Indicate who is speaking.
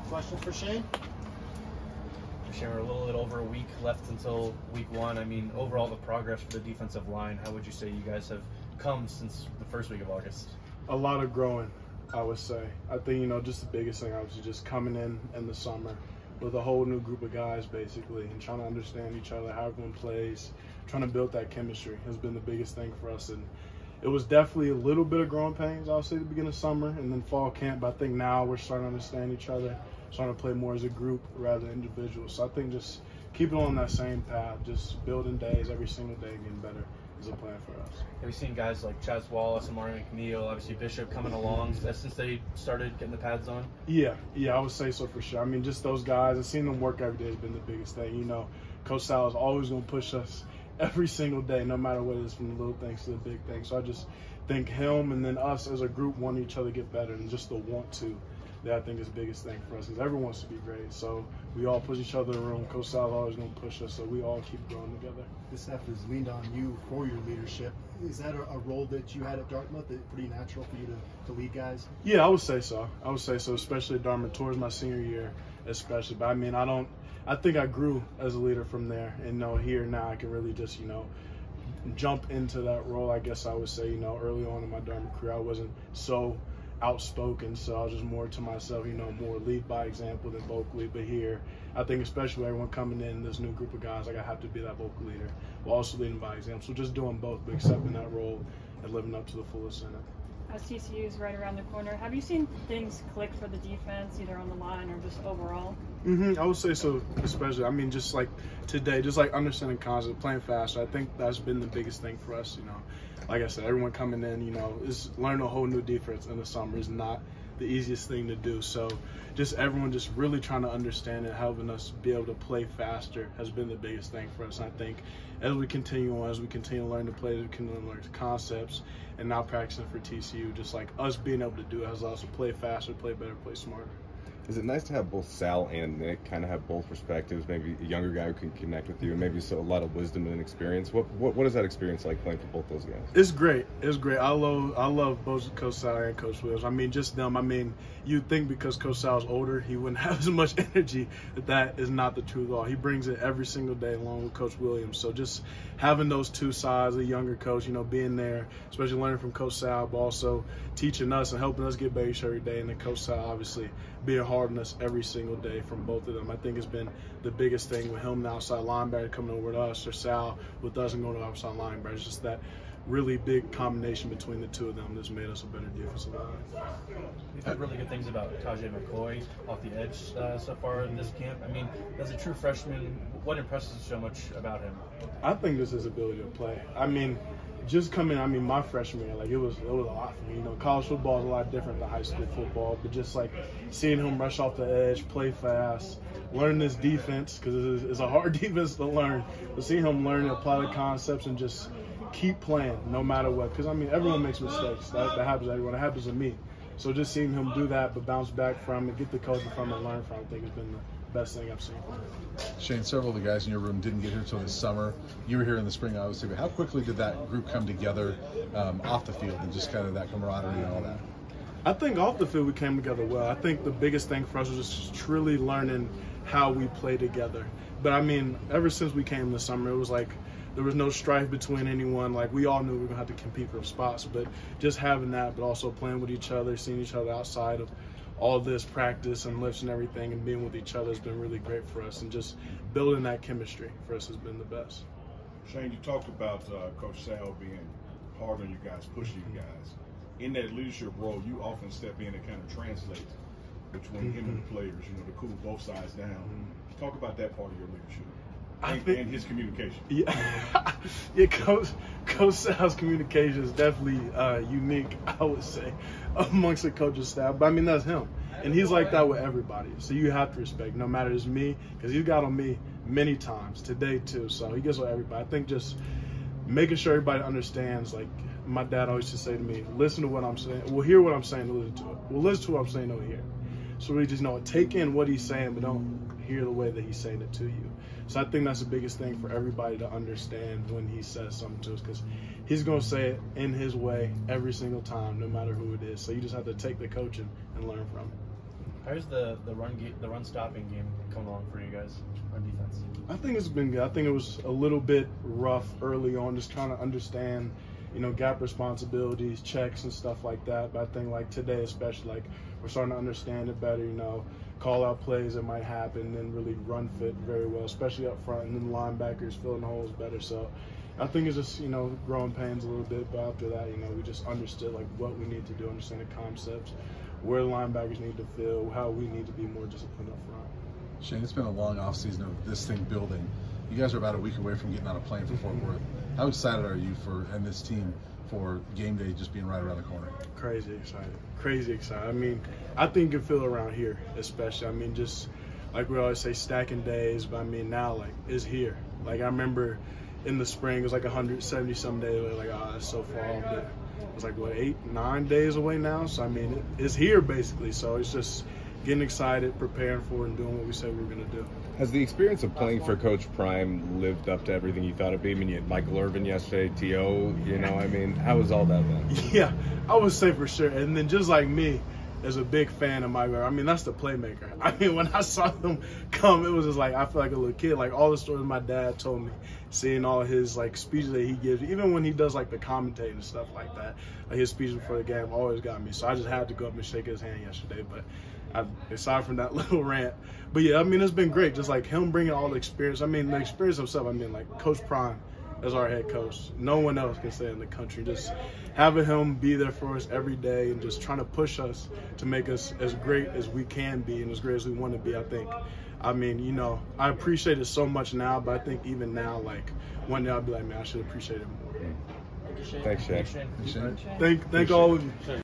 Speaker 1: Questions for Shane?
Speaker 2: Shane, we're a little bit over a week left until week one. I mean, overall, the progress for the defensive line, how would you say you guys have come since the first week of August?
Speaker 3: A lot of growing, I would say. I think, just the biggest thing, obviously, just coming in the summer with a whole new group of guys, basically, and trying to understand each other, how everyone plays, trying to build that chemistry has been the biggest thing for us. And it was definitely a little bit of growing pains, I would say, at the beginning of summer and then fall camp. But I think now we're starting to understand each other, starting to play more as a group rather than individuals. So I think just keeping on that same path, just building days every single day, getting better is a plan for us.
Speaker 2: Have you seen guys like Chaz Wallace and Martin McNeil, obviously Bishop, coming along since they started getting the pads on?
Speaker 3: Yeah, I would say so for sure. I mean, just those guys and seeing them work every day has been the biggest thing. Coach Sal is always going to push us every single day, no matter what it is, from the little things to the big things. So I just think him and then us as a group want each other to get better, and just the want to, that I think is the biggest thing for us, because everyone wants to be great. So we all push each other in the room. Coach Sal is always going to push us, so we all keep growing together.
Speaker 1: This staff has leaned on you for your leadership. Is that a role that you had at Dartmouth? That's pretty natural for you to lead guys?
Speaker 3: Yeah, I would say so. Especially at Dartmouth towards my senior year, especially. But I mean, I think I grew as a leader from there, and here now I can really just jump into that role. I guess I would say early on in my Dartmouth career I wasn't so outspoken, so I was just more to myself, more lead by example than vocally. But here, I think especially with everyone coming in, this new group of guys, I have to be that vocal leader while also leading by example. So just doing both, but accepting that role and living up to the fullest in it.
Speaker 4: As TCU is right around the corner, have you seen things click for the defense, either on the line or just overall?
Speaker 3: I would say so, especially. I mean, just like today, just like understanding concepts, playing faster. I think that's been the biggest thing for us. Like I said, everyone coming in, is learning a whole new defense in the summer is not the easiest thing to do. So just everyone just really trying to understand it, helping us be able to play faster has been the biggest thing for us. And I think as we continue to learn to play, we can learn the concepts, and now practicing for TCU, just like us being able to do it has allowed us to play faster, play better, play smarter.
Speaker 5: Is it nice to have both Sal and Nick kind of have both perspectives, maybe a younger guy who can connect with you, and maybe a lot of wisdom and experience? What is that experience like playing for both those guys?
Speaker 3: It's great. I love both Coach Sal and Coach Williams. I mean, just them. I mean, you'd think because Coach Sal's older, he wouldn't have as much energy, but that is not the truth at all. He brings it every single day along with Coach Williams. So just having those two sides, the younger coach, being there, especially learning from Coach Sal, but also teaching us and helping us get better every day, and then Coach Sal obviously being hard on us every single day from both of them. I think it's been the biggest thing with him, the outside linebacker, coming over to us, or Sal with us and going to outside linebacker. It's just that really big combination between the two of them that's made us a better defensive line.
Speaker 2: We've heard really good things about Tajay McCoy off the edge so far in this camp. I mean, as a true freshman, what impresses you so much about him?
Speaker 3: I think just his ability to play. I mean, just coming, my freshman year, it was a lot for me. College football is a lot different than high school football, but just seeing him rush off the edge, play fast, learn this defense, because it's a hard defense to learn, but seeing him learn and apply the concepts and just keep playing no matter what, because everyone makes mistakes. That happens to everyone. It happens to me. So just seeing him do that, but bounce back from it, get the coaching from it, and learn from it, I think has been the best thing I've seen from him.
Speaker 6: Shane, several of the guys in your room didn't get here until this summer. You were here in the spring, obviously, but how quickly did that group come together off the field, and just kind of that camaraderie and all that?
Speaker 3: I think off the field we came together well. I think the biggest thing for us was just truly learning how we play together. But ever since we came this summer, it was there was no strife between anyone. We all knew we were going to have to compete for spots, but just having that, but also playing with each other, seeing each other outside of all this practice and lifts and everything, and being with each other has been really great for us, and just building that chemistry for us has been the best.
Speaker 7: Shane, you talked about Coach Sal being hard on you guys, pushing you guys. In that leadership role, you often step in and kind of translate between him and the players, to cool both sides down. Talk about that part of your leadership. And his communication.
Speaker 3: Yeah, Coach Sal's communication is definitely unique, I would say, amongst the coaching staff. But that's him, and he's like that with everybody. So you have to respect, no matter it's me, because he's got on me many times today too. So he gets on everybody. I think just making sure everybody understands. My dad always used to say to me, "Listen to what I'm saying. We'll hear what I'm saying. Listen to it. We'll listen to what I'm saying over here." So we just take in what he's saying, but don't hear the way that he's saying it to you. So I think that's the biggest thing for everybody to understand when he says something to us, because he's going to say it in his way every single time, no matter who it is. So you just have to take the coaching and learn from it.
Speaker 2: How's the run stopping game come along for you guys on defense?
Speaker 3: I think it's been good. I think it was a little bit rough early on, just trying to understand, gap responsibilities, checks, and stuff like that. But I think like today, especially, like we're starting to understand it better. Call out plays that might happen, and really run fit very well, especially up front, and then the linebackers filling the holes better. So I think it's just growing pains a little bit. But after that, we just understood like what we need to do, understand the concepts, where the linebackers need to fill, how we need to be more disciplined up front.
Speaker 6: Shane, it's been a long offseason of this thing building. You guys are about a week away from getting on a plane for Fort Worth. How excited are you and this team for game day just being right around the corner?
Speaker 3: Crazy excited. Crazy excited. I mean, I think you can feel it around here, especially. I mean, just like we always say, stacking days, but I mean, now, like, it's here. Like, I remember in the spring, it was like 170-some days away. Like, oh, that's so far. But it was like, what, 8, 9 days away now? So, I mean, it's here, basically. So, it's just getting excited, preparing for it, and doing what we said we were going to do.
Speaker 5: Has the experience of playing for Coach Prime lived up to everything you thought it'd be? I mean, you had Michael Irvin yesterday, T.O., I mean, how was all that then?
Speaker 3: Yeah, I would say for sure. And then just like me, as a big fan of Michael, I mean, that's the playmaker. I mean, when I saw him come, it was just like, I feel like a little kid. Like, all the stories my dad told me, seeing all his, like, speeches that he gives, even when he does, like, the commentating and stuff like that, like, his speeches before the game always got me. So I just had to go up and shake his hand yesterday. But aside from that little rant, but yeah, I mean, it's been great. Just like him bringing all the experience. I mean, the experience himself. I mean, like Coach Prime as our head coach. No one else can say in the country. Just having him be there for us every day and just trying to push us to make us as great as we can be and as great as we want to be. I mean, I appreciate it so much now, but I think even now, like one day I'll be like, man, I should appreciate it more.
Speaker 5: Thanks, Shane.
Speaker 3: Thank all of you.